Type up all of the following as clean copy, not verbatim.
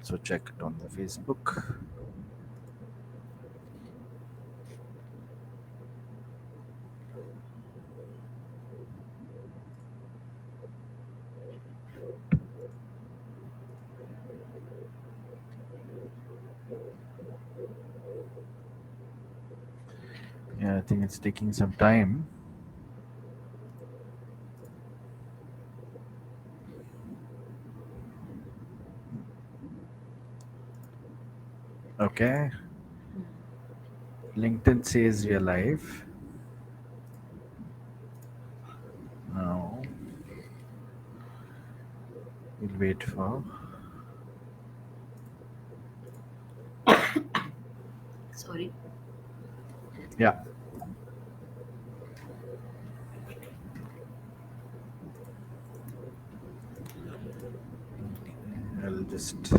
also check it on the Facebook. Yeah, I think it's taking some time. Okay. LinkedIn says we are live. Now we'll wait for. Sorry. Yeah, I'll just.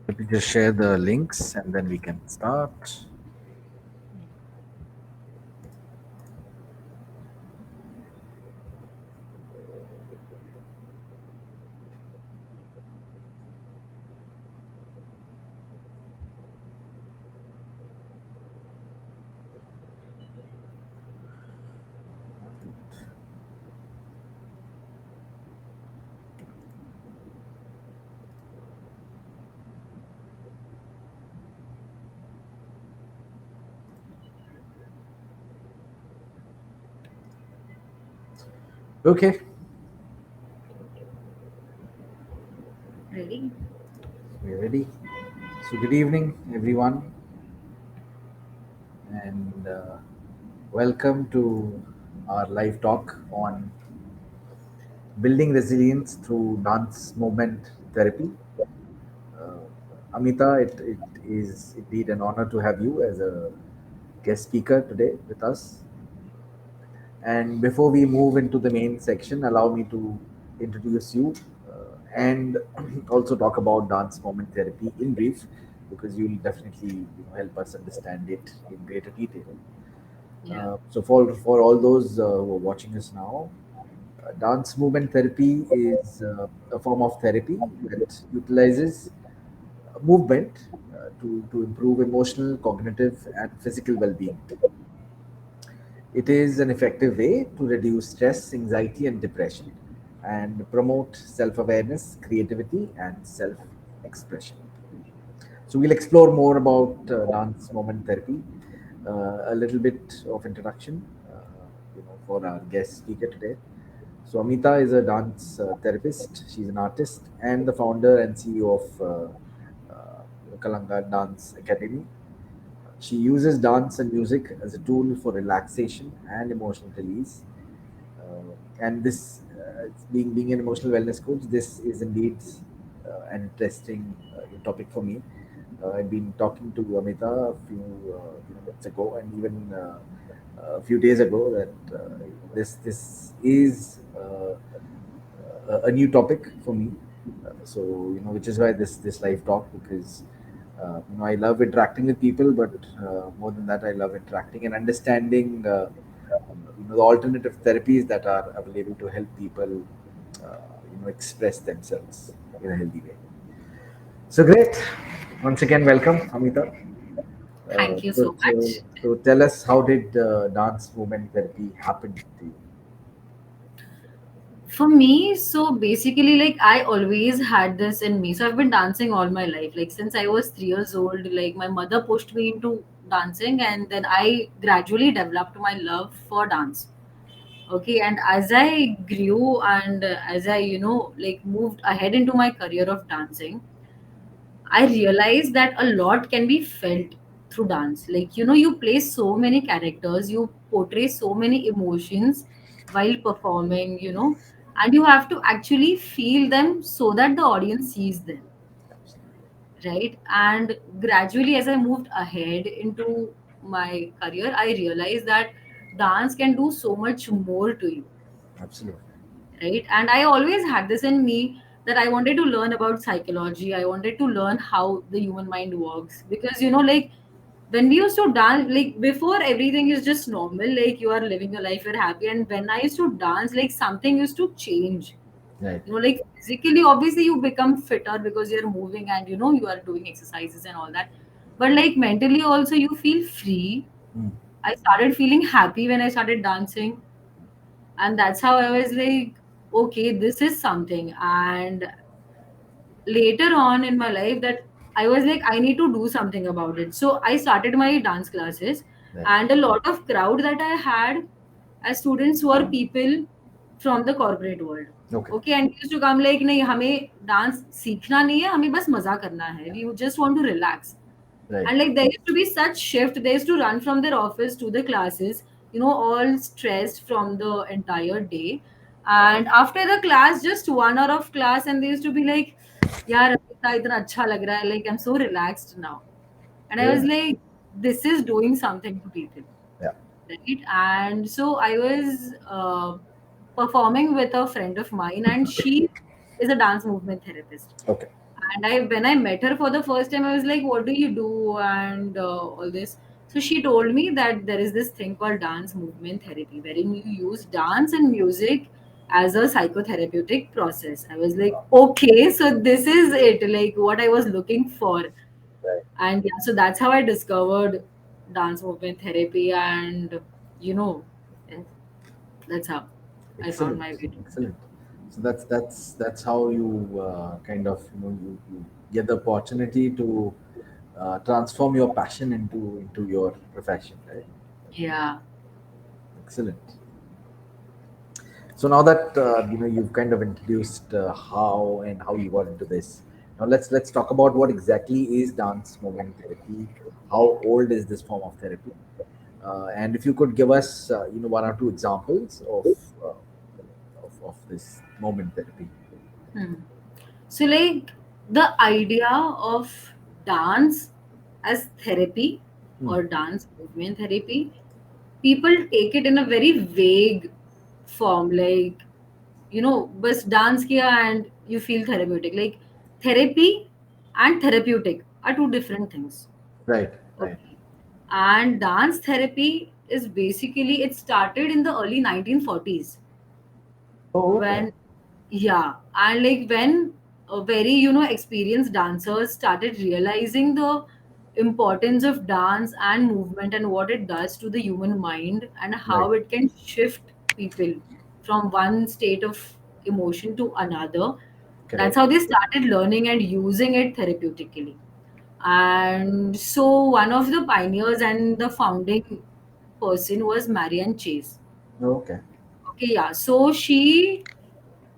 Let me just share the links and then we can start. Okay, Ready? we're ready. So, good evening, everyone, and welcome to our live talk on building resilience through dance movement therapy. Uh, Amita, it is indeed an honor to have you as a guest speaker today with us. And before we move into the main section, allow me to introduce you and also talk about dance movement therapy in brief, because you'll definitely help us understand it in greater detail. Yeah. So for all those who are watching us now, dance movement therapy is a form of therapy that utilizes movement to improve emotional, cognitive, and physical well-being. It is an effective way to reduce stress, anxiety, and depression, and promote self awareness, creativity, and self expression. So, we'll explore more about dance moment therapy, a little bit of introduction for our guest speaker today. So, Amita is a dance therapist, she's an artist, and the founder and CEO of Kalanga Dance Academy. She uses dance and music as a tool for relaxation and emotional release. And this, being an emotional wellness coach, this is indeed an interesting topic for me. I've been talking to Amita a few minutes ago, and even a few days ago, that this is a new topic for me. So which is why this live talk, because I love interacting with people, but more than that, I love interacting and understanding the alternative therapies that are available to help people express themselves in a healthy way. So great. Once again, welcome, Amita. Uh, Thank you so, so so, much. so tell us, how did dance movement therapy happen to you? For me, so basically, like I always had this in me. So I've been dancing all my life. Like since I was 3 years old, like my mother pushed me into dancing, and then I gradually developed my love for dance. Okay, and as I grew and as I, like moved ahead into my career of dancing, I realized that a lot can be felt through dance. Like, you play so many characters, you portray so many emotions while performing, and you have to actually feel them so that the audience sees them, right? And gradually, as I moved ahead into my career, I realized that dance can do so much more to you, Absolutely. right? And I always had this in me, that I wanted to learn about psychology. I wanted to learn how the human mind works. Because, like when we used to dance, like before everything is just normal, like you are living your life, you're happy. And when I used to dance, like something used to change. Right. Like physically, obviously, you become fitter because you're moving and you are doing exercises and all that. But like mentally, also, you feel free. Mm. I started feeling happy when I started dancing, and that's how I was like, okay, this is something. And later on in my life, that I was like, I need to do something about it. So I started my dance classes, Right. and a lot of crowd that I had as students were people from the corporate world. Okay. Okay, and used to come like, नहीं हमें dance सीखना नहीं है, हमें बस मजा करना है, we just want to relax. Right. And like there used to be such shift. They used to run from their office to the classes, all stressed from the entire day. And after the class, just 1 hour of class, and they used to be like, "यार अभी इतना अच्छा लग रहा है, like I'm so relaxed now." And I was Yeah. like, "This is doing something to people." Yeah. Right? And so I was performing with a friend of mine, and she is a dance movement therapist. Okay. And when I met her for the first time, I was like, "What do you do?" and all this. So she told me that there is this thing called dance movement therapy, wherein you use dance and music as a psychotherapeutic process. I was like, okay, so this is it, like what I was looking for. Right. And yeah, so that's how I discovered dance movement therapy, and you know, eh, that's how I found Excellent. my way to it. Excellent. So that's how you kind of you get the opportunity to transform your passion into your profession, right? Yeah. Excellent. So now that you've kind of introduced how you got into this. Now let's talk about what exactly is dance movement therapy. How old is this form of therapy? And if you could give us one or two examples of this movement therapy. Hmm. So, like the idea of dance as therapy Hmm. or dance movement therapy, people take it in a very vague form. Like, bus dance kiya and you feel therapeutic. Like, therapy and therapeutic are two different things. Right. Right. Okay. And dance therapy is basically, it started in the early 1940s Oh, okay. when, yeah, and like when a very experienced dancers started realizing the importance of dance and movement and what it does to the human mind and Right. how it can shift people from one state of emotion to another. That's Correct. how they started learning and using it therapeutically. And so one of the pioneers and the founding person was Marianne Chase. Oh, okay. Okay, yeah, so she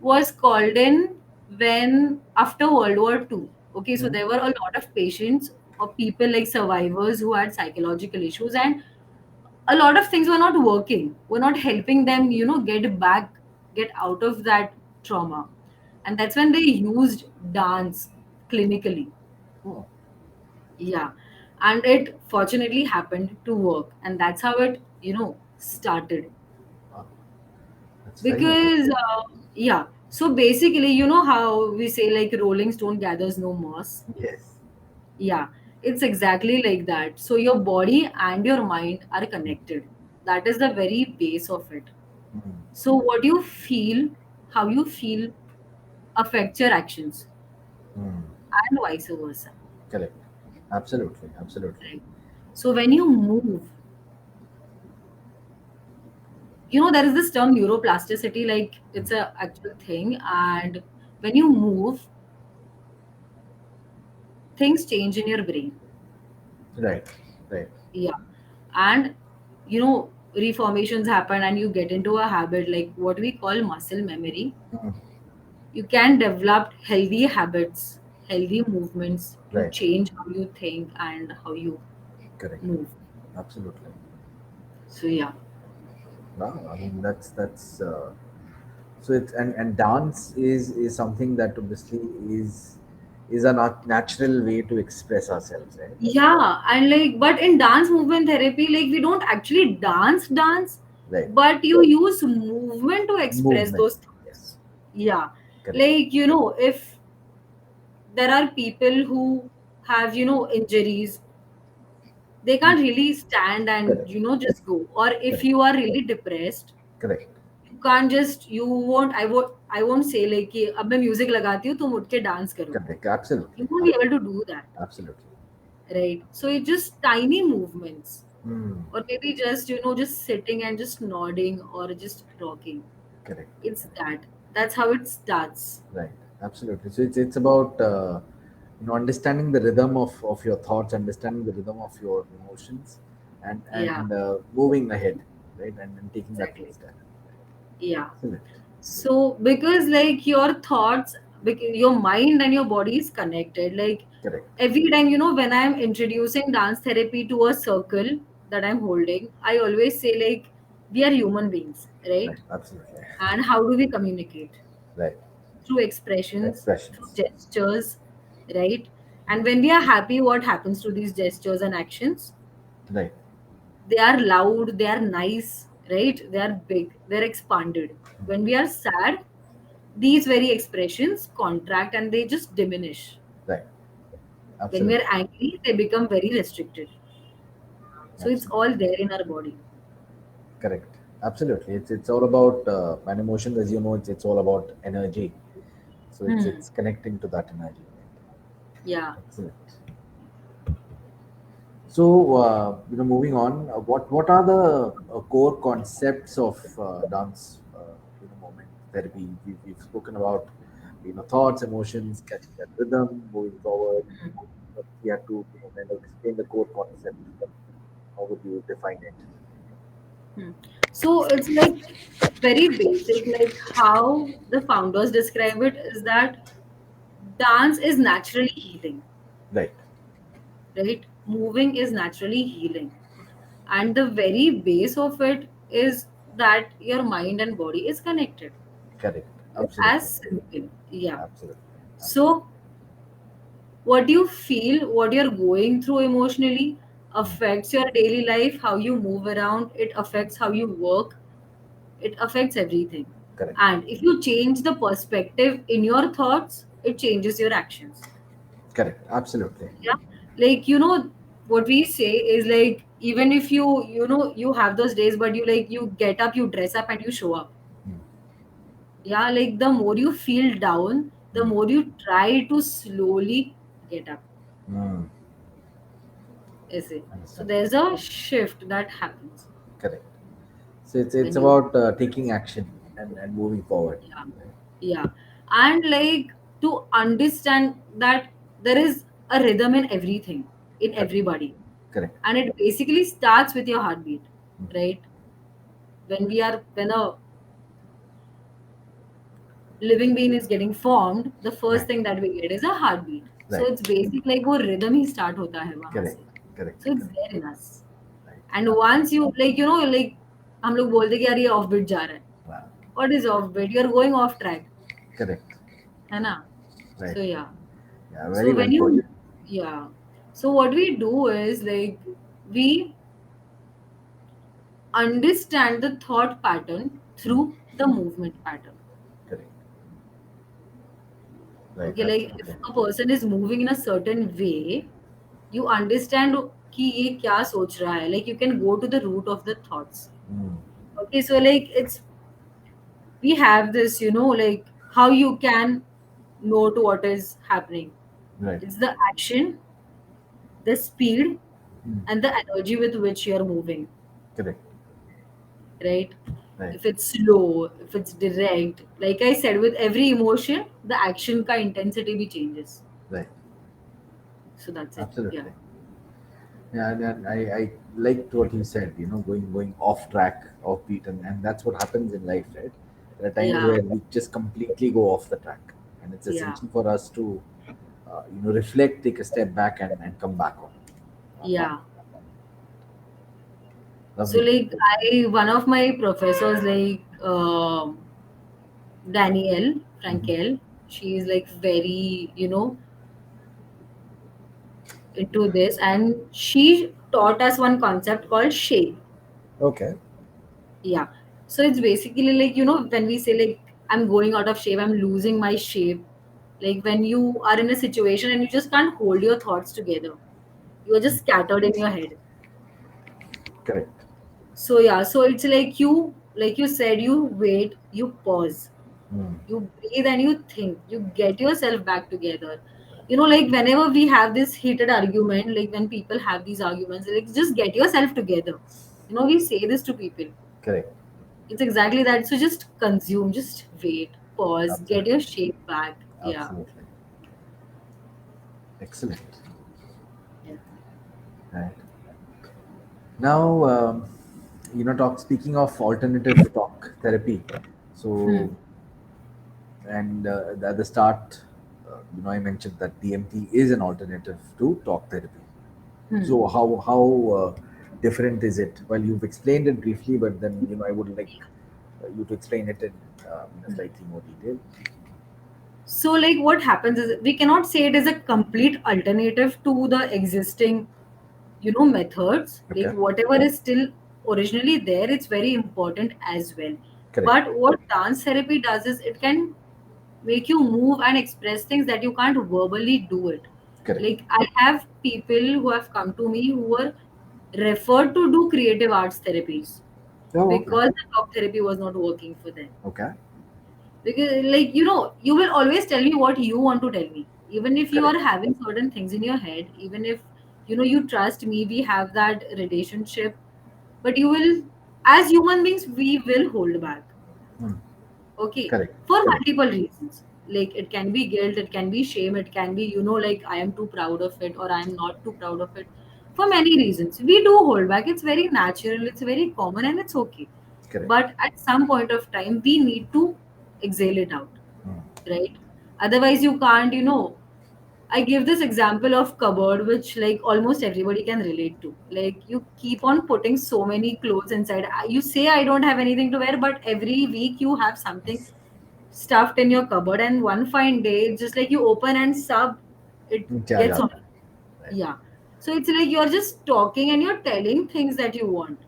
was called in when after World War II. Okay, so Mhm. there were a lot of patients or people like survivors who had psychological issues, and a lot of things were not working, were not helping them, get back, get out of that trauma. And that's when they used dance clinically. Oh, Yeah. And it fortunately happened to work. And that's how it, started. wow. That's very Because interesting. yeah, so basically, you know how we say like rolling stone gathers no moss. Yes. Yeah, it's exactly like that. So your body and your mind are connected. That is the very base of it. Mhm. So what you feel, how you feel, affects your actions, Mm. and vice versa. Correct. Absolutely. Absolutely. Right. So when you move, there is this term neuroplasticity, like it's a actual thing. And when you move, things change in your brain. Right. Right. Yeah. And reformations happen and you get into a habit like what we call muscle memory. Mhm. You can develop healthy habits, healthy movements to Right. change how you think and how you Correct. move. Absolutely. So yeah. Wow. I mean, that's so it's and dance is something that obviously is a natural way to express ourselves, right? Yeah, and like, but in dance movement therapy, like we don't actually dance, Right. but you use movement to express Movement. those thoughts. Yes. Yeah. Correct. Like, if there are people who have, injuries, they Mm. can't really stand and, Correct. just go. Or if Correct. you are really depressed, Correct. you can't just, I won't say like कि अब मैं music लगाती हूँ तुम उठ के dance करो. Correct. Absolutely. You won't be able to do that, Absolutely. right? So it's just tiny movements, Mm. or maybe just, just sitting and just nodding or just rocking. Correct. It's that. That's how it starts. Right. Absolutely. So it's about understanding the rhythm of your thoughts, understanding the rhythm of your emotions, Yeah, and moving ahead, right, and taking that exactly. first step. Yeah. Excellent. So because like your thoughts, your mind and your body is connected. Like Correct. every time, when I'm introducing dance therapy to a circle that I'm holding, I always say like we are human beings, Right. right? Absolutely. And how do we communicate? Right. Through expressions, through Expressions. gestures, right? And when we are happy, what happens to these gestures and actions? Right. They are loud, they are nice, right? They are big, they're expanded. When we are sad, these very expressions contract and they just diminish. Right. When we Absolutely. are angry, they become very restricted. So it's Absolutely. all there in our body. Correct. Absolutely. It's all about an emotion, as you know. It's all about energy. So Hmm. it's connecting to that energy. Yeah. Excellent. So, moving on, what are the core concepts of dance, moment therapy? We've spoken about, thoughts, emotions, catching that rhythm, moving forward. But we have to, kind of explain the core concept. How would you define it? Hmm. So it's like very basic, like how the founders describe it is that dance is naturally healing, Right. right? Moving is naturally healing. And the very base of it is that your mind and body is connected. Correct. It's Absolutely. as simple. Yeah. Absolutely. Absolutely. So what you feel, what you're going through emotionally Mm. affects your daily life, how you move around, it affects how you work, it affects everything. Correct. And if you change the perspective in your thoughts, it changes your actions. Correct. Absolutely. Yeah. Like, what we say is like, even if you have those days, but you get up, you dress up, and you show up. Mm. Yeah. Like, the more you feel down, the Mm. more you try to slowly get up. Mm. Is it? So Understand. there's a shift that happens Correct. So it's when you, about taking action and moving forward. yeah, yeah, and like to understand that there is a rhythm in everything, in Correct. everybody, Correct. and it basically starts with your heartbeat, Mm. right? When a living being is getting formed, the first Right. thing that we get is a heartbeat. So Right. it's basic like वो rhythm ही start होता है वहां Correct. से. Correct. So it's Correct. there in us. Right. And once you like हम लोग बोलते कि यार ये ऑफ बीट जा रहा है. Wow. What is off beat? You're going off track, Correct. है ना? Right. So yeah. Yeah. Very So well when put. you, yeah. So what we do is like we understand the thought pattern Mm. through the movement pattern. Correct. Right. Okay, like if Absolutely. a person is moving in a certain way, you understand कि ये क्या सोच रहा है. Like you can go to the root of the thoughts. Mm. Okay, so like we have this, like how you can note what is happening. Right. It's the action, the speed, Mm. and the energy with which you're moving, Correct. right? Right. If it's slow, if it's direct, like I said, with every emotion, the action ka intensity be changes. Right. So that's it. Yeah. Absolutely. Yeah, and I liked what you said, going off track, off beat, and that's what happens in life, right? There are times Yeah. where we just completely go off the track, and it's Yeah. essential for us to, reflect, take a step back, and come back on. Yeah. So Lovely. like one of my professors, like Danielle Hmm. Frankel, she is like very, into this, and she taught us one concept called shape. Okay. Yeah. So it's basically like, when we say like I'm going out of shape, I'm losing my shape. Like when you are in a situation and you just can't hold your thoughts together, you are just scattered in your head. Correct. So yeah, so it's like you said, you wait, you pause, Mm. you breathe and you think, you get yourself back together. Like whenever we have this heated argument, like when people have these arguments, like just get yourself together. We say this to people. Correct. It's exactly that. So just consume, just wait, pause, get Absolutely. your shape back. Yeah. Absolutely. Excellent. Yeah. Right. Now, talk. Speaking of alternative talk therapy, Hmm. so and at the start, I mentioned that DMT is an alternative to talk therapy. Hmm. So how different is it? Well, you've explained it briefly, but then I would like you to explain it in a slightly more detail. So, like, what happens is we cannot say it is a complete alternative to the existing, methods. Like, Okay. whatever is still originally there, it's very important as well. Correct. But what dance therapy does is it can make you move and express things that you can't verbally do it. Correct. Like, I have people who have come to me who were referred to do creative arts therapies Oh, okay. because the talk therapy was not working for them. Okay. Because like you will always tell me what you want to tell me, even if you Correct. are having certain things in your head, even if you trust me, we have that relationship. But you will, as human beings, we will hold back. Hmm. Okay, Correct. for Correct. multiple reasons. Like it can be guilt, it can be shame, it can be like I am too proud of it or I am not too proud of it. For many reasons we do hold back. It's very natural, it's very common, and it's okay. Correct. But at some point of time we need to exhale it out, Hmm. right? Otherwise you can't. I give this example of cupboard, which like almost everybody can relate to. Like you keep on putting so many clothes inside. You say I don't have anything to wear, but every week you have something stuffed in your cupboard, and one fine day, it's just like you open and sub, it क्या gets on. जाता है? Right. Yeah. So it's like you're just talking and you're telling things that you want,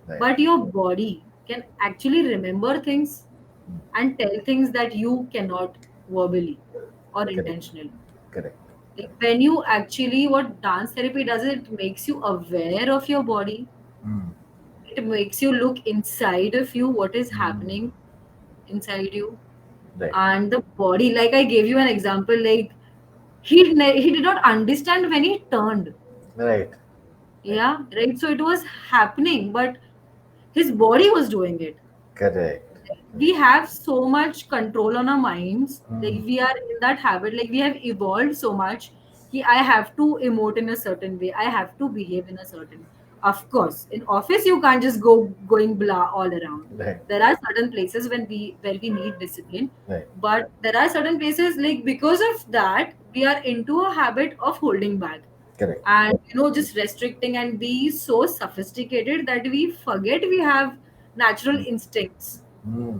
Right. but your body can actually remember things Hmm. and tell things that you cannot verbally or Correct. intentionally. Correct. Like when you actually, what dance therapy does is it makes you aware of your body. Hmm. It makes you look inside of you, what is Hmm. happening inside you. Right. And the body, like I gave you an example, like he did not understand when he turned. Right. Right. Yeah, right. So it was happening, but his body was doing it. Correct. We Correct. have so much control on our minds, like Hmm. we are in that habit, like we have evolved so much. I have to emote in a certain way, I have to behave in a certain way. Of course in office you can't just going blah all around. Right. There are certain places where we need discipline. Right. But there are certain places, like because of that we are into a habit of holding back Correct. and just restricting and be so sophisticated that we forget we have natural instincts, Hmm.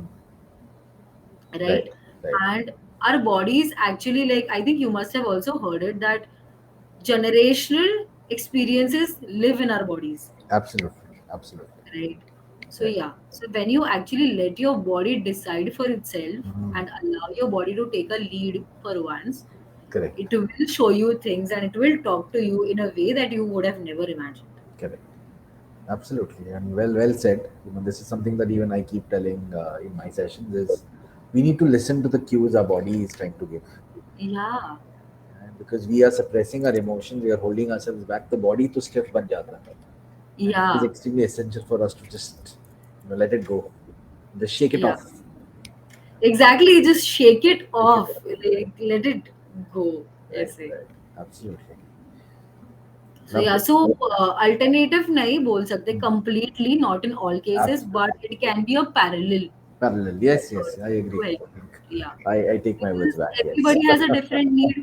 Right. right? Right. And our bodies actually, like I think you must have also heard it, that generational experiences live in our bodies, Absolutely. Absolutely. right? So Right. yeah, so when you actually let your body decide for itself Hmm. and allow your body to take a lead for once, Correct. it will show you things and it will talk to you in a way that you would have never imagined. Correct. Absolutely, and well said. This is something that even I keep telling in my sessions is we need to listen to the cues our body is trying to give, Yeah. and because we are suppressing our emotions, we are holding ourselves back. The body to stiff ban jata hai, and it is Yeah. extremely essential for us to just let it go, just shake it Yeah. off, Exactly. Just shake it shake it off. off. Like, let it go. Right, ऐसे. right, absolutely. So yeah, Lovely. so alternative नहीं बोल सकते Hmm. completely, not in all cases, Absolutely. but it can be a parallel Parallel. Yes, method yes, I agree. to help. I think Yeah, I take my words because back. Yes. everybody has a different need.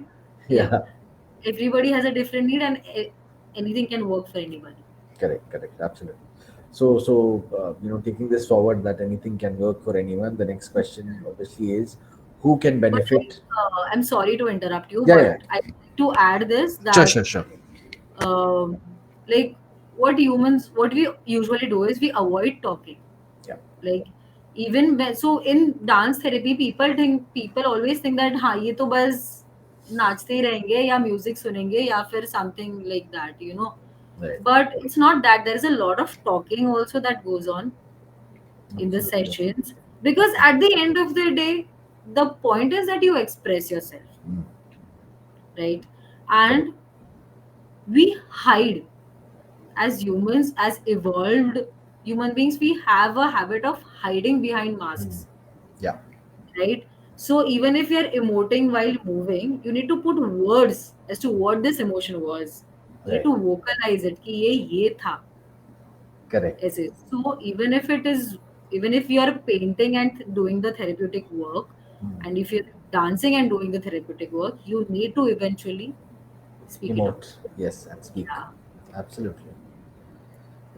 Yeah, Yeah. everybody has a different need, and anything can work for anybody. Correct, correct, absolutely. So, taking this forward, that anything can work for anyone. The next question, obviously, is who can But like, benefit? I'm sorry to interrupt you, Yeah, yeah. but I like to add this Sure, that sure, sure. um, like what we usually do is we avoid talking. Yeah. Like Even when, so in dance therapy, people always think that हाँ ये तो बस नाचते ही रहेंगे या music सुनेंगे या फिर something like that, you know. Right. But it's not that. There is a lot of talking also that goes on in the Absolutely. sessions, because at the end of the day, the point is that you express yourself, Mm. right? Correct. And we hide, as humans, as evolved human beings, we have a habit of hiding behind Mm. masks, Yeah. right? So even if you're emoting while moving, you need to put words as to what this emotion was. You need Right. to vocalize it कि ये था Correct. ऐसे. So even if it is, even if you are painting and doing the therapeutic work, Mm. and if you're dancing and doing the therapeutic work, you need to eventually speak it out. Emote. Yes, and speak. Yeah. Absolutely.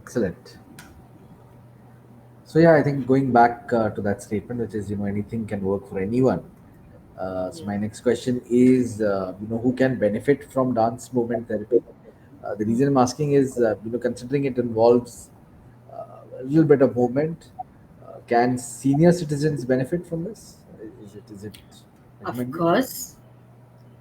Excellent. So yeah, I think going back to that statement, which is anything can work for anyone. So Yeah. my next question is, who can benefit from dance movement therapy? The reason I'm asking is, considering it involves a little bit of movement, can senior citizens benefit from this? Is it Of recommended? course.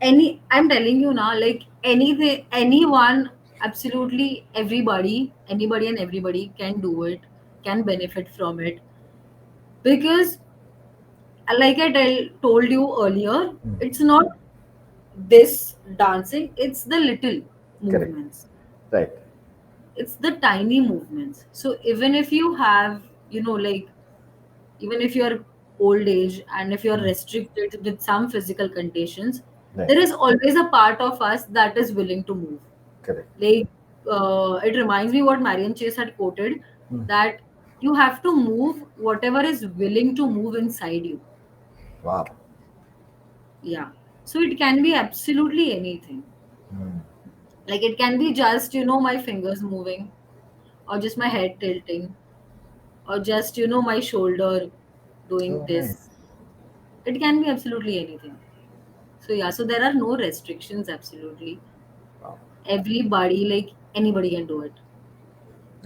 I'm telling you now, like anything, anyone, absolutely anybody and everybody can do it, can benefit from it. Because like told you earlier, Mm. it's not this dancing, it's the little Correct. movements, Right. it's the tiny movements. So even if you have, like, even if you're old age and if you're Mm. restricted with some physical conditions, Right. there is always a part of us that is willing to move. Correct. Like, it reminds me what Marion Chase had quoted, Mm. that you have to move whatever is willing to move inside you. Wow. Yeah. So it can be absolutely anything. Mm. Like it can be just, my fingers moving, or just my head tilting, or just, my shoulder doing Oh, nice. this. It can be absolutely anything. So yeah, so there are no restrictions absolutely. Wow. Everybody, like anybody can do it.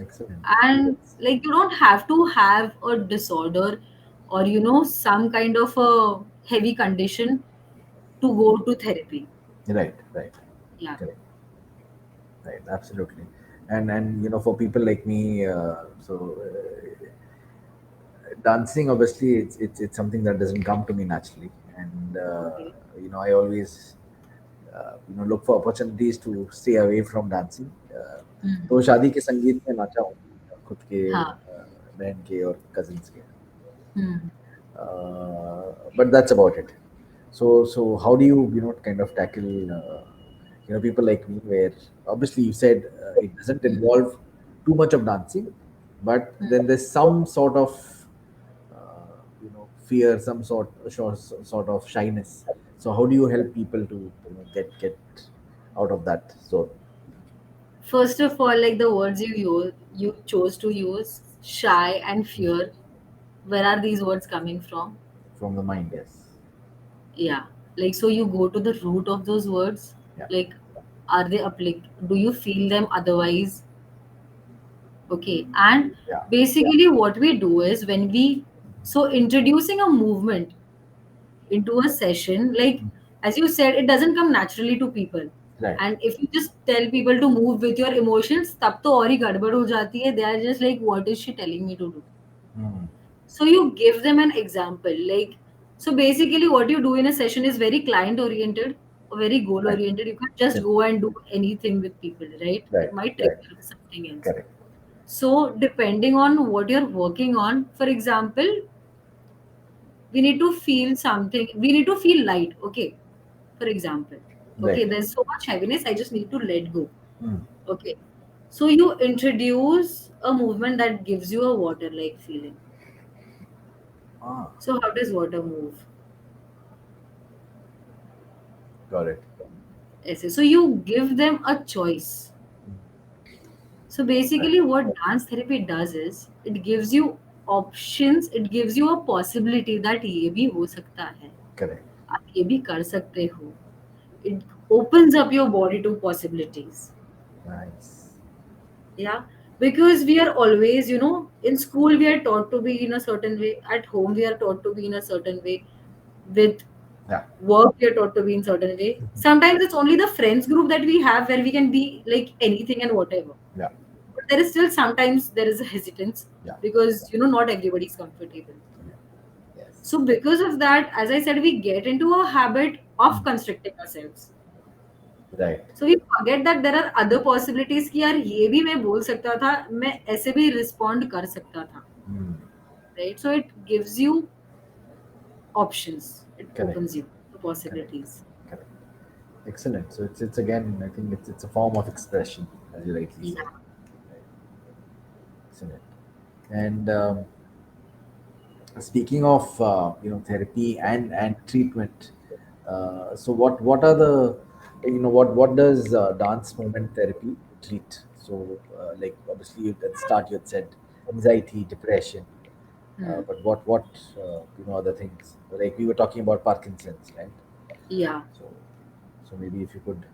Excellent. And like you don't have to have a disorder, or some kind of a heavy condition to go to therapy. Right. Right. Yeah. Correct. Right. Absolutely. And for people like me, dancing, obviously, it's something that doesn't come to me naturally, and Okay. I always look for opportunities to stay away from dancing. तो Hmm. शादी के संगीत में नाचा हूँ, खुद के हाँ. बहन के और कजिन्स के, Hmm. but that's about it. So how do you kind of tackle people like me, where obviously you said it doesn't involve too much of dancing, but then there's some sort of fear, some sort of shyness. So how do you help people to get out of that zone? First of all, like the words you chose to use, shy and fear, where are these words coming from? From the mind, yes. Yeah. Like, so you go to the root of those words. Yeah. Like, are they do you feel them otherwise? Okay. And Yeah. basically what we do is when we, so introducing a movement into a session, like as you said, it doesn't come naturally to people. Right. And if you just tell people to move with your emotions, तब तो और ही गड़बड़ हो जाती है. They are just like, what is she telling me to do? Mm. So you give them an example. Like, so basically what you do in a session is very client oriented or very goal Right. oriented. You can't just Yes. go and do anything with people, right? It Right. might Right. trigger something else. Correct. So depending on what you're working on, for example, we need to feel something. We need to feel light. Okay. For example, okay, Right. there's so much heaviness. I just need to let go. Mm. Okay. So you introduce a movement that gives you a water like feeling. Ah, So how does water move? got it. Essay. So you give them a choice. So Right. basically, what dance therapy does is it gives you options. It gives you a possibility that ये भी हो सकता है. Correct. आप ये भी कर सकते हो. It opens up your body to possibilities. Nice. Yeah. because we are always, in school we are taught to be in a certain way, at home we are taught to be in a certain way, with Yeah. work we are taught to be in certain way. Sometimes it's only the friends group that we have where we can be like anything and whatever, Yeah. but there is still sometimes there is a hesitance, Yeah. because not everybody is comfortable. Yeah. Yes. So because of that, as I said, we get into a habit of Mm. constricting ourselves. Right. So we forget that there are other possibilities कि यार ये भी मैं बोल सकता था, मैं ऐसे भी respond कर सकता था, Mm. right? So it gives you options. It Correct. opens you to Correct. possibilities. Correct. Excellent. So it's again, I think it's a form of expression, as you rightly Yeah. said. Right. Excellent. And speaking of therapy and treatment, so what are the what does dance movement therapy treat? So like obviously at the start you had said anxiety, depression, Hmm. but what other things, like we were talking about Parkinson's, right? Yeah. So maybe if you could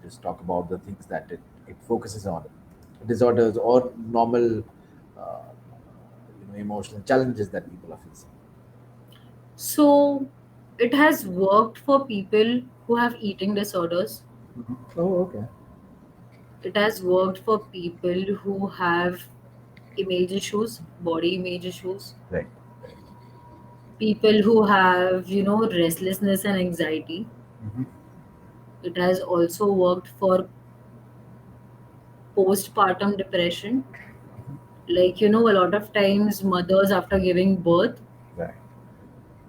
just talk about the things that it focuses on, disorders or normal emotional challenges that people are facing. So it has worked for people who have eating disorders. Mhm. Oh, okay. It has worked for people who have image issues, body image issues, Right. people who have, restlessness and anxiety. Hmm. It has also worked for postpartum depression. Like, a lot of times mothers after giving birth, Right.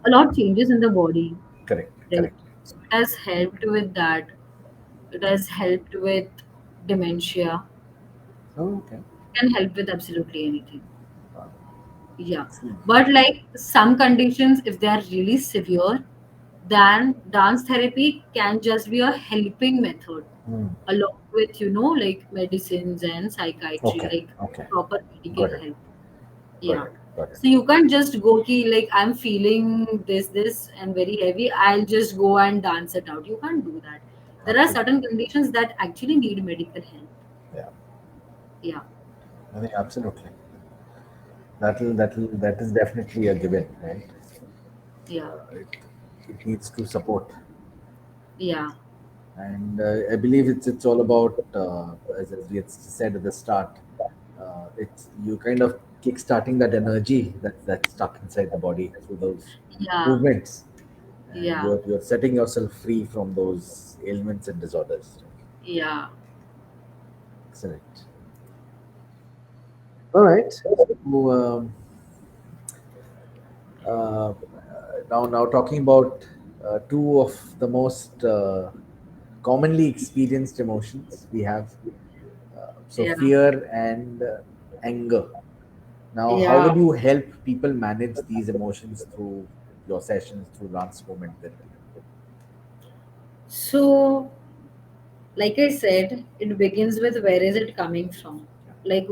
a lot changes in the body, Correct. right? Correct. So it has helped with that. It has helped with dementia. Oh, okay. It can help with absolutely anything. Wow. Yeah. Excellent. But like some conditions, if they are really severe, then dance therapy can just be a helping method Hmm. along with, like medicines and psychiatry, Okay. like Okay. proper medical Got it. help. Got Yeah. it. Got it. So you can't just go ki like I'm feeling this and very heavy. I'll just go and dance it out. You can't do that. There are Absolutely. certain conditions that actually need medical help. Yeah. Yeah. I think absolutely. That is definitely a given, right? Yeah. It needs to support, Yeah. and I believe it's all about as we had said at the start. It's you kind of kickstarting that energy that's stuck inside the body through those Yeah. movements, and Yeah. you're setting yourself free from those ailments and disorders. Yeah. Excellent. All right. So, now talking about two of the most commonly experienced emotions we have. So Yeah. fear and anger. Now, how Yeah. will you help people manage these emotions through your sessions through dance movement therapy? So, like I said, it begins with where is it coming from? Like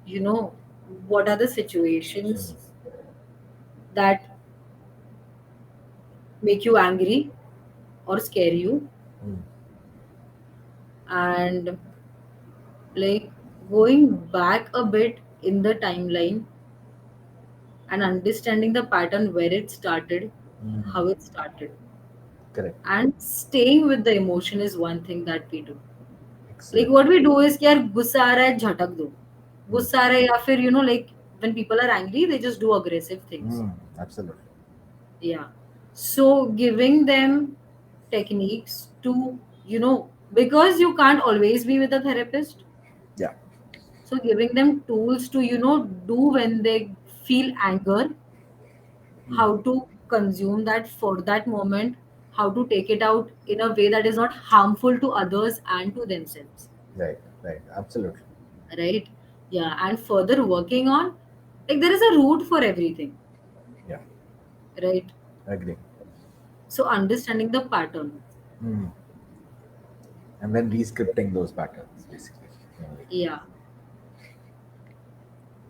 you know, what are the situations that make you angry or scare you? Mm. And like going back a bit in the timeline and understanding the pattern where it started, Mm. how it started. Correct. And staying with the emotion is one thing that we do. Like Excellent. what we do is कि यार गुस्सा आ रहा है झटक दो, Mm. गुस्सा आ रहा है या फिर like when people are angry they just do aggressive things. Mm. Absolutely. Yeah. So giving them techniques to, because you can't always be with a therapist. Yeah. So giving them tools to, do when they feel anger, Mm. how to consume that for that moment, how to take it out in a way that is not harmful to others and to themselves. Right. Right. Absolutely. Right? Yeah. And further working on, like there is a route for everything, Yeah. right? Agree. So understanding the pattern. Mm. And then re-scripting those patterns, basically. Yeah. Yeah.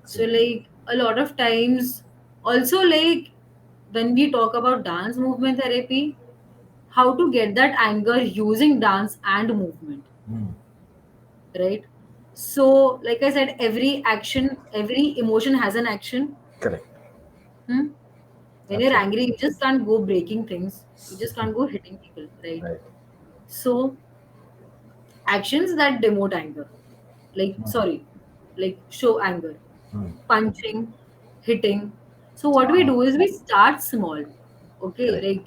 So Excellent. like a lot of times, also like when we talk about dance movement therapy, how to get that anger using dance and movement, Mm. right? So like I said, every emotion has an action. Correct. Hmm? When you're Absolutely. angry, you just can't go breaking things, you just can't go hitting people, right? Right. So actions that demote anger, like Mm. sorry, like show anger, Mm. punching, hitting. So what we Ah, do is we start small. Okay, correct. like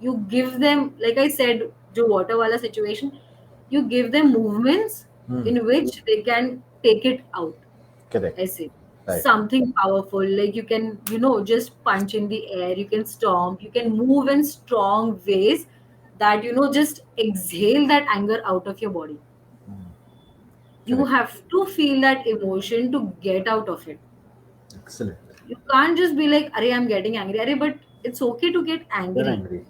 you give them, like I said, jo water wala situation, you give them movements Mm. in which they can take it out. Correct. I say Right. something powerful, like you can, just punch in the air, you can stomp, you can move in strong ways that, just exhale that anger out of your body. Mm. You Correct. have to feel that emotion to get out of it. Excellent. You can't just be like, Arey, I'm getting angry. Arey, but it's okay to get You're angry. angry.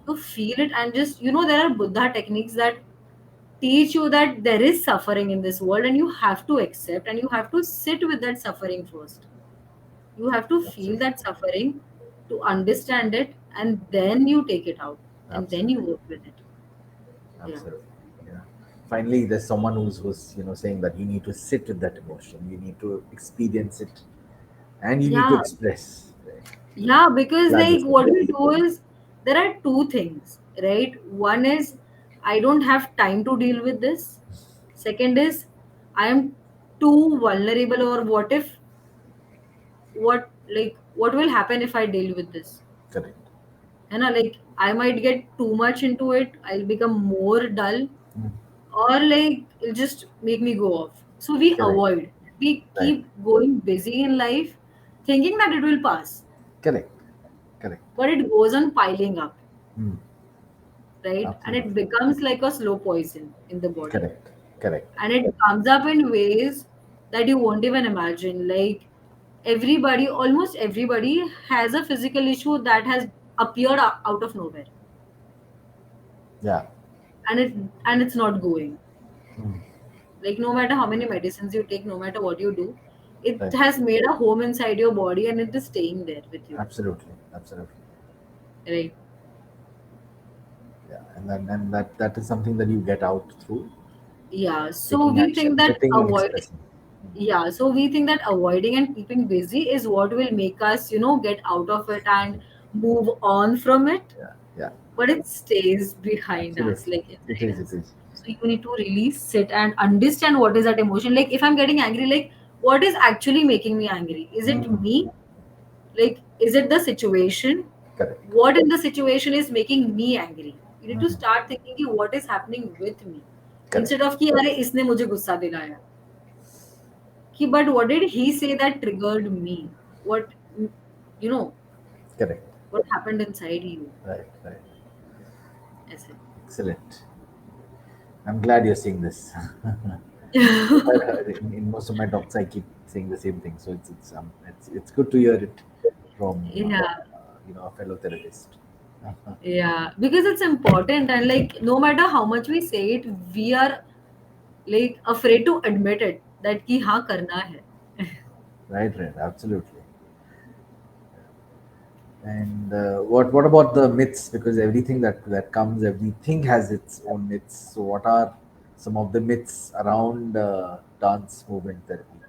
To feel it and just, there are Buddha techniques that teach you that there is suffering in this world and you have to accept and you have to sit with that suffering first. You have to feel Absolutely. that suffering to understand it, and then you take it out and then you Absolutely. work with it. Yeah. Absolutely. Yeah. Finally, there's someone who's saying that you need to sit with that emotion. You need to experience it, and you need to Yeah. express. Right. Yeah, because Glad you're like saying what we do is there are two things, right? One is I don't have time to deal with this. Second is I am too vulnerable, or what will happen if I deal with this? correct. You know, like I might get too much into it, I'll become more dull, Mm. or like it'll just make me go off. So we Correct. avoid. We Right. keep going busy in life thinking that it will pass, Correct. Correct. but it goes on piling up, Mm. right? And it Absolutely. becomes like a slow poison in the body. Correct. Correct. And it comes up in ways that you won't even imagine. Like almost everybody has a physical issue that has appeared out of nowhere. Yeah. And it's not going. Mm. Like no matter how many medicines you take, no matter what you do, it Right. has made a home inside your body and it is staying there with you. Absolutely. Absolutely. Right. Yeah. And that is something that you get out through Yeah. So taking we action, think that sitting and avoid expressing. yeah, so we think that avoiding and keeping busy is what will make us, get out of it and move on from it, Yeah. Yeah. but it stays behind us, Absolutely. like It inside is. It us. is. So you need to really sit and understand what is that emotion. Like if I'm getting angry, like what is actually making me angry? Is it Mm. me? Like, is it the situation? Correct. What in the situation is making me angry? You need to Mm. start thinking कि what is happening with me, Correct. instead of कि अरे इसने मुझे गुस्सा दिलाया. But what did he say that triggered me? What, you know, Correct. what happened inside you? Right. Right. ऐसे. Excellent. I'm glad you're seeing this. In most of my talks, I keep saying the same thing. So it's good to hear it from Yeah, a fellow therapist. yeah, because it's important, and like no matter how much we say it, we are like afraid to admit it that कि हाँ करना है. Right. Right. Absolutely. And what about the myths? Because everything that comes, everything has its own myths. So what are some of the myths around dance movement therapy?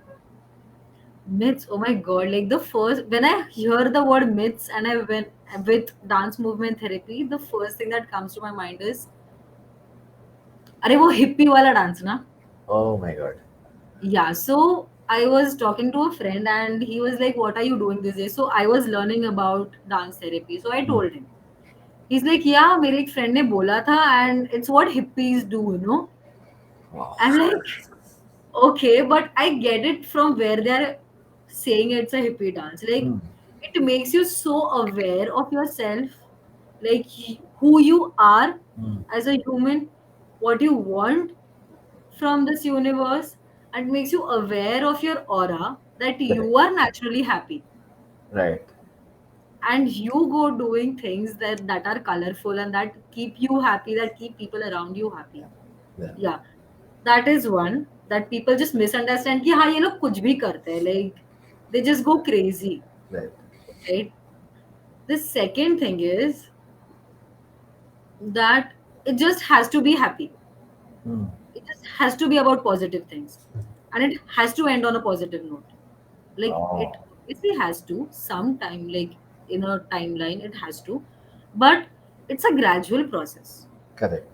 Myths, oh my god, like the first when I hear the word myths and I went with dance movement therapy, the first thing that comes to my mind is अरे वो hippie वाला dance ना. Oh my God. Yeah, so I was talking to a friend and he was like, what are you doing these days? So I was learning about dance therapy, so I Hmm. told him. He's like, yeah, मेरे एक friend ने बोला था and it's what hippies do, you know. Wow. I'm like, okay, but I get it from where they're saying it's a hippie dance. Like, Hmm. it makes you so aware of yourself, like who you are Hmm. as a human, what you want from this universe, and makes you aware of your aura that Correct. you are naturally happy, Right. and you go doing things that are colorful and that keep you happy, that keep people around you happy. Yeah. Yeah, that is one that people just misunderstand कि हाँ ये लोग कुछ भी करते हैं, like they just go crazy, Right. right? The second thing is that it just has to be happy. Hmm. It just has to be about positive things. and it has to end on a positive note. Like it Oh, obviously has to sometime, like in a timeline it has to, but it's a gradual process. correct.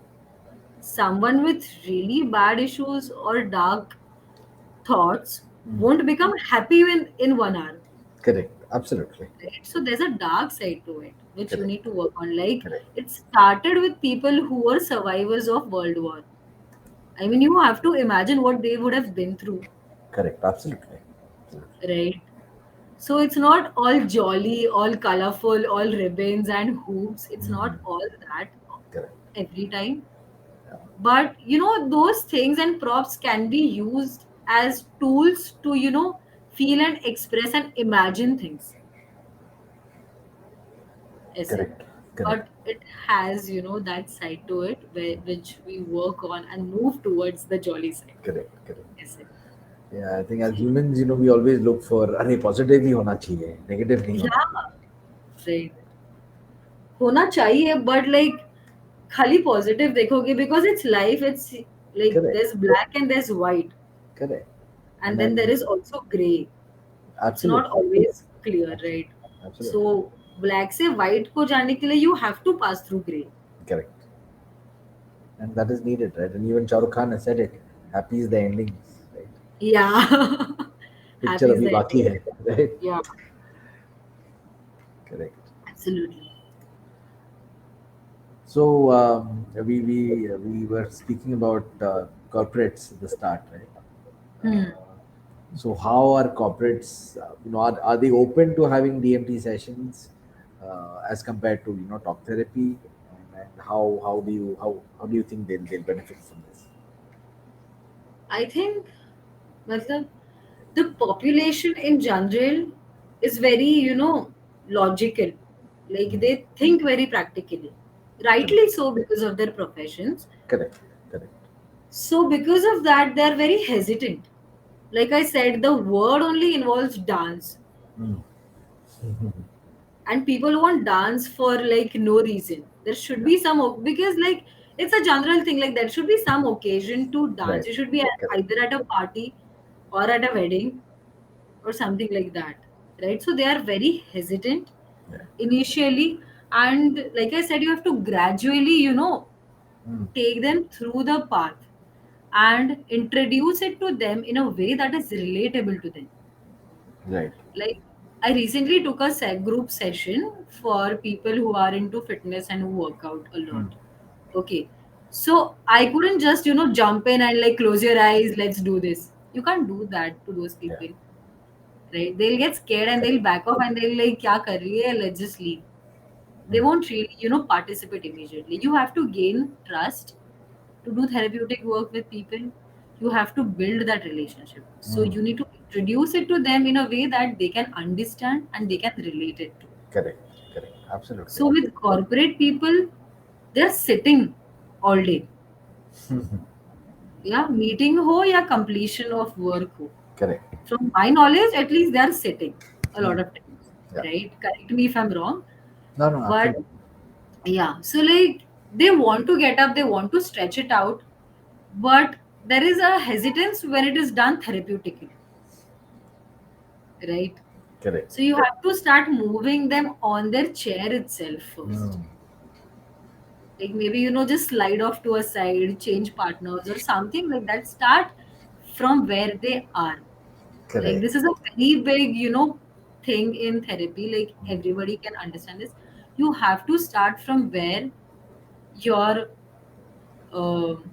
Someone with really bad issues or dark thoughts Mm. won't become happy in 1 hour, Correct. Absolutely. right? So there's a dark side to it which you Correct. need to work on. Like Correct. it started with people who were survivors of World War. I mean, you have to imagine what they would have been through, Correct. Absolutely. Absolutely. right? So it's not all jolly, all colorful, all ribbons and hoops. It's Mm. not all that Correct. every time. Yeah. But those things and props can be used as tools to, feel and express and imagine things, essay. Correct. Correct. But it has, that side to it which we work on and move towards the jolly side, Correct. Correct. essay. Yeah, I think as So, humans, we always look for अरे positive ही होना चाहिए, negative नहीं होना चाहिए. yeah, right. होना चाहिए, but like खाली positive देखोगे because it's life, it's like Correct. there's black and there's white, Correct. and And then there then is also gray. It's not absolutely. always clear, Absolutely. right? So Absolutely. black से white को जाने के लिए you have to pass through gray. Correct. And that is needed, right? And even Shah Rukh Khan has said it. Happy is the endings, right? Yeah. Picture Happy is अभी the बाकी ending. है, right? Yeah, Correct. absolutely. So we were speaking about corporates at the start, right? Hmm. So how are corporates, are they open to having DMT sessions as compared to talk therapy, and how do you think they'll benefit from this? I think matlab, the population in general is very, logical. Like Mm. they think very practically. Correct, Rightly so because of their professions. correct, correct. So because of that, they're very hesitant. Like I said, the word only involves dance. Mm. And people won't dance for like no reason. There should Yeah, be some because like it's a general thing. Like there should be some occasion to dance. right, You should be correct. either at a party or at a wedding or something like that, right? So they are very hesitant Yeah. initially, and like I said, you have to gradually, Mm. take them through the path and introduce it to them in a way that is relatable to them. Right. Like I recently took a group session for people who are into fitness and who work out a Mm. lot. Okay, so I couldn't just jump in and like close your eyes, let's do this. You can't do that to those Yeah. people, right? They'll get scared and they'll Correct. back off and they'll like kya kar rahi hai, let's just leave. They Mm. won't really participate immediately. You have to gain trust to do therapeutic work with people. You have to build that relationship, so Mm. you need to introduce it to them in a way that they can understand and they can relate it to. Correct. Correct. Absolutely. So with corporate people, they're sitting all day. Yeah, meeting ho ya completion of work ho, Correct. from my knowledge at least, they're sitting a Mm. lot of times, Yeah. right? Correct me if I'm wrong. No, no, But absolutely. yeah, so like they want to get up, they want to stretch it out, but there is a hesitance when it is done therapeutically, right? Correct. So you have to start moving them on their chair itself first. Mm. Like maybe, just slide off to a side, change partners or something like that. Start from where they are. Like Correct. this is a very big, thing in therapy. Like everybody can understand this. You have to start from where your um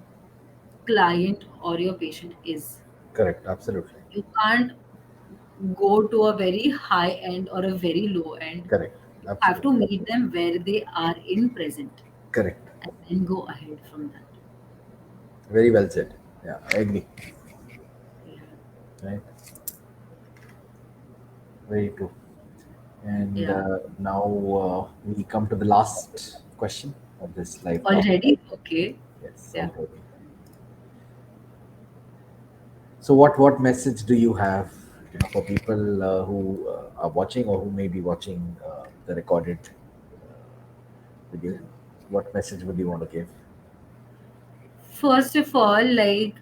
client or your patient is. Correct. Absolutely. You can't go to a very high end or a very low end. Correct. You have Absolutely. to meet them where they are in present Correct. and then go ahead from that. Very well said. Yeah, I agree. Yeah. Right. Very true. And Yeah. now we come to the last question of this live talk. Already? Okay. Yes, Yeah. already. So, what message do you have, for people who are watching or who may be watching the recorded video? What message would you want to give? First of all, like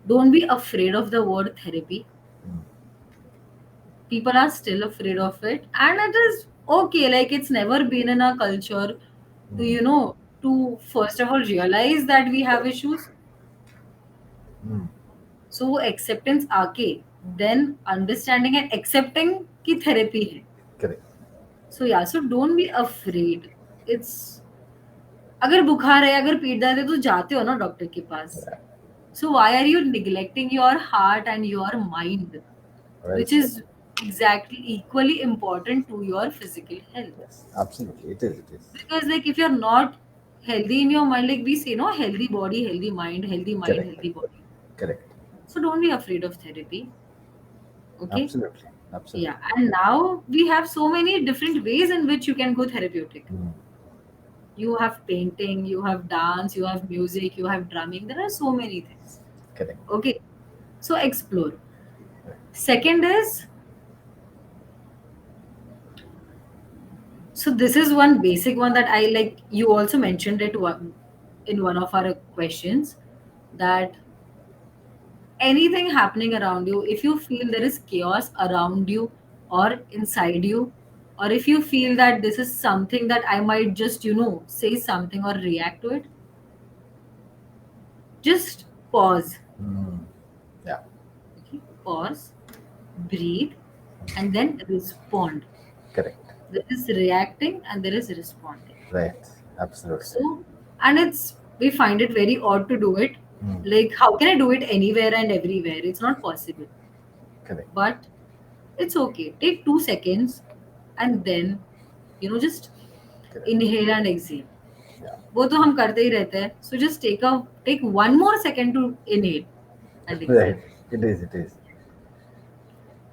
Don't be afraid of the word therapy. Mm, People are still afraid of it, and it is okay. Like, it's never been in our culture to, mm, to first of all realize that we have issues. mm. So वो acceptance आके then understanding and accepting की therapy है. Correct. So yeah, so don't be afraid. It's, अगर बुखार है, अगर पीठ दर्द है, तो जाते हो ना डॉक्टर के पास. Yeah. So why are you neglecting your heart and your mind, Well which said. is exactly equally important to your physical health? Yes, absolutely. It is. It is. Because like if you're not healthy in your mind, like we say, no, healthy body, healthy mind, healthy mind, Correct. healthy body. Correct. So don't be afraid of therapy. Okay. Absolutely. Yeah, Absolutely. and now we have so many different ways in which you can go therapeutic. Mm, You have painting, you have dance, you have music, you have drumming. There are so many things. correct. Okay, so explore. Right. Second is, so this is one basic one that I like. You also mentioned it in one of our questions, that anything happening around you, if you feel there is chaos around you or inside you, or if you feel that this is something that I might just, say something or react to it, just pause. Mm, yeah. Okay, pause, breathe, and then respond. Correct. There is reacting and there is responding. Right. Absolutely. So, and we find it very odd to do it. Mm, Like, how can I do it anywhere and everywhere? It's not possible. correct. But it's okay. Take 2 seconds and then, just Correct. inhale and exhale. Yeah. वो तो हम करते ही रहते हैं. So just take 1 more second to inhale and exhale. Right. It is. It is.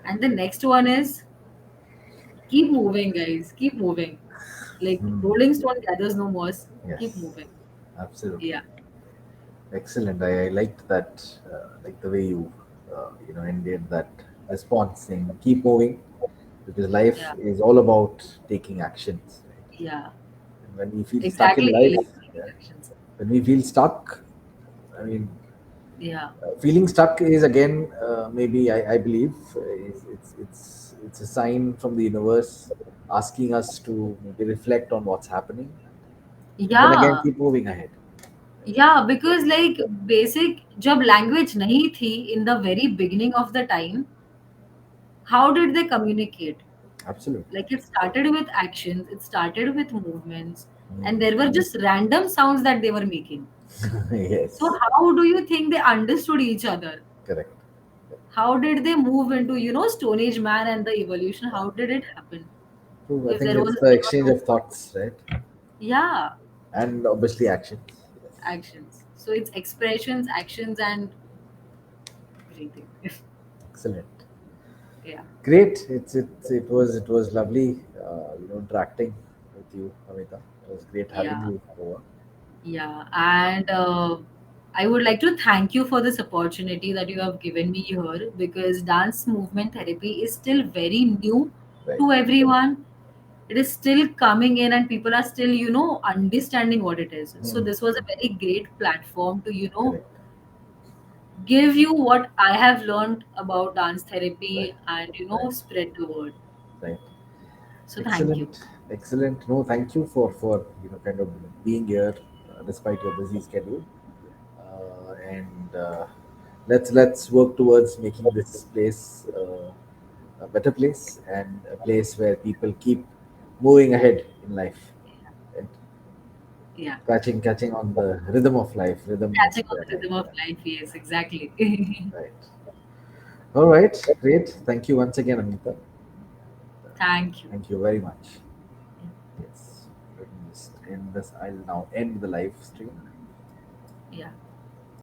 And the next one is, keep moving, guys. Keep moving. Like Mm, Rolling Stone gathers no moss. Keep yes. moving. Absolutely. Yeah. Excellent. I liked that, like the way you, ended that response saying, keep moving, because life Yeah. is all about taking actions. Right? Yeah. And when we feel stuck in Exactly. life, Like taking yeah, actions. when we feel stuck, I mean, Yeah. feeling stuck is again, maybe I believe, it's a sign from the universe asking us to maybe reflect on what's happening, and then again Yeah. keep moving ahead. Yeah, because like basic जब language नहीं थी in the very beginning of the time, how did they communicate? Absolutely. Like it started with actions, it started with movements, and Mm. there were just random sounds that they were making. So Yes. how do you think they understood each other? Correct. How did they move into, Stone Age man and the evolution? How did it happen? True. I If think there it's was the never exchange no of thoughts, right? yeah, And obviously actions. Yes. actions. So it's expressions, actions, and breathing. Excellent. Yeah. Great. It was lovely, interacting with you, Amita. It was great having Yeah. you over. Yeah, and I would like to thank you for this opportunity that you have given me here, because dance movement therapy is still very new Right. to everyone. It is still coming in, and people are still, understanding what it is. So, Mm. this was a very great platform to, Correct. give you what I have learned about dance Right. therapy and, Right. spread the word. Right. So, thank you. Excellent. Excellent. No, thank you for kind of being here, despite your busy schedule. And let's work towards making this place a better place, and a place where people keep moving ahead in life, right? Yeah. Catching on the rhythm of life, rhythm of Catching on their the life. rhythm of Yeah. life, yes, exactly. Right. All right. Great. Thank you once again, Anita. Thank you. Thank you very much. Yes. Let me just end this. I'll now end the live stream. Yeah.